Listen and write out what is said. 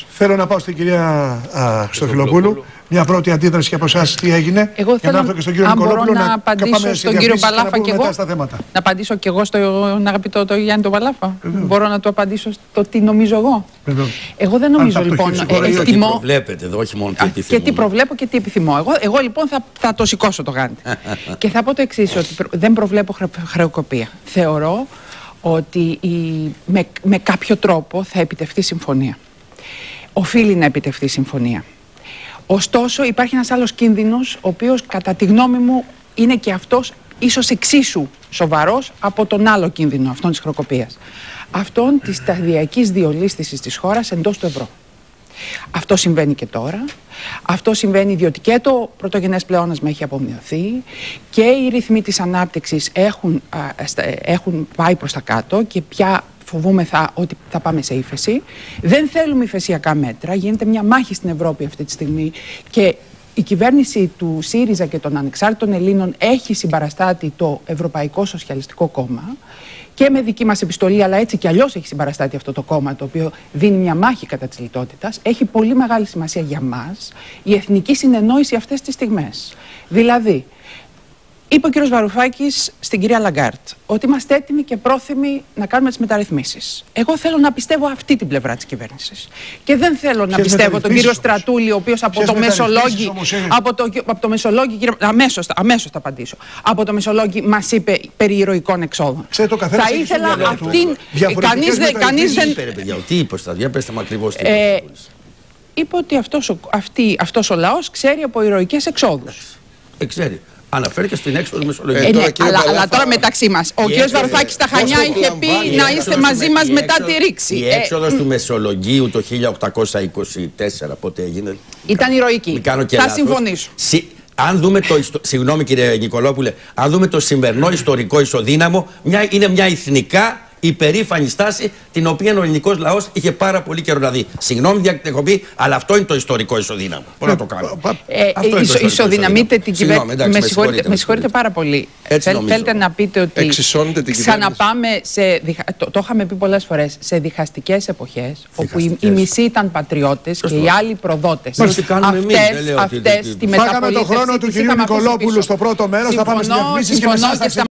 Θέλω να πάω στην κυρία Χριστοφιλοπούλου. Μια πρώτη αντίδραση και από εσάς τι έγινε. Εγώ θέλω να και στον κύριο Νικολόπουλο να απαντήσω στον κύριο Παλάφα και εγώ. Να απαντήσω και εγώ στον αγαπητό τον Γιάννη τον Παλάφα. Μπορώ να του απαντήσω στο τι νομίζω εγώ. Εγώ δεν νομίζω λοιπόν. Τι προβλέπετε εδώ, όχι μόνο τι επιθυμώ. Και τι προβλέπω και τι επιθυμώ. Εγώ λοιπόν θα το σηκώσω το γάντι. Και θα πω το εξής, ότι δεν προβλέπω χρεοκοπία. Θεωρώ ότι με κάποιο τρόπο θα επιτευχθεί συμφωνία. Οφείλει να επιτευχθεί συμφωνία. Ωστόσο υπάρχει ένας άλλος κίνδυνος, ο οποίος κατά τη γνώμη μου είναι και αυτός ίσως εξίσου σοβαρός από τον άλλο κίνδυνο, αυτόν της χρεοκοπίας. Αυτόν της σταδιακής διολίσθησης της χώρας εντός του ευρώ. Αυτό συμβαίνει και τώρα. Αυτό συμβαίνει διότι και το πρωτογενές πλεόνασμα έχει απομειωθεί και οι ρυθμοί της ανάπτυξης έχουν πάει προς τα κάτω και πια φοβούμεθα ότι θα πάμε σε ύφεση. Δεν θέλουμε υφεσιακά μέτρα. Γίνεται μια μάχη στην Ευρώπη αυτή τη στιγμή και η κυβέρνηση του ΣΥΡΙΖΑ και των Ανεξάρτητων Ελλήνων έχει συμπαραστάτη το Ευρωπαϊκό Σοσιαλιστικό Κόμμα και με δική μας επιστολή, αλλά έτσι κι αλλιώς έχει συμπαραστάτη αυτό το κόμμα, το οποίο δίνει μια μάχη κατά της λιτότητας. Έχει πολύ μεγάλη σημασία για μας η εθνική συνεννόηση αυτές τις στιγμές. Δηλαδή, είπε ο κύριος Βαρουφάκης στην κυρία Λαγκάρτ ότι είμαστε έτοιμοι και πρόθυμοι να κάνουμε τις μεταρρυθμίσεις. Εγώ θέλω να πιστεύω αυτή την πλευρά της κυβέρνησης. Και δεν θέλω να πιστεύω τον κύριο Στρατούλη, ο οποίος από το Μεσολόγγι, αμέσως θα απαντήσω. Από το Μεσολόγγι μας είπε περί ηρωικών εξόδων. Θα ήθελα αυτήν. Κανείς δεν. Τι είπε, για πέστε μου ακριβώς τι είπε ότι αυτός ο λαός ξέρει από ηρωικές εξόδους. Ξέρει. Αναφέρει και στην έξοδο Μεσολογγίου. Αλλά τώρα μεταξύ μας. Ο κ. Βαρουφάκης στα Χανιά είχε πει να είστε μαζί μας μετά τη ρήξη. Η έξοδος του Μεσολογγίου το 1824, πότε έγινε. Ήταν ηρωική. Θα συμφωνήσω. Αν δούμε συγγνώμη κύριε Νικολόπουλε, αν δούμε το σημερινό ιστορικό ισοδύναμο, είναι μια εθνικά υπερήφανη στάση την οποία ο ελληνικός λαός είχε πάρα πολύ καιρό να δει. Συγγνώμη για την εκπομπή, αλλά αυτό είναι το ιστορικό ισοδύναμο. Πώς να το κάνω. Ισοδυναμείτε την κυβέρνηση. Με συγχωρείτε πάρα πολύ. Θέλετε να πείτε ότι ξαναπάμε σε. Το είχαμε πει πολλές φορές. Σε διχαστικές εποχές, όπου οι μισοί ήταν πατριώτες και οι άλλοι προδότες. Αυτές τη μεταπολίτευση. Φάγαμε τον χρόνο του κυρίου Νικολόπουλου στο πρώτο μέρος. Θα πάμε στις διαφημίσεις και μετά.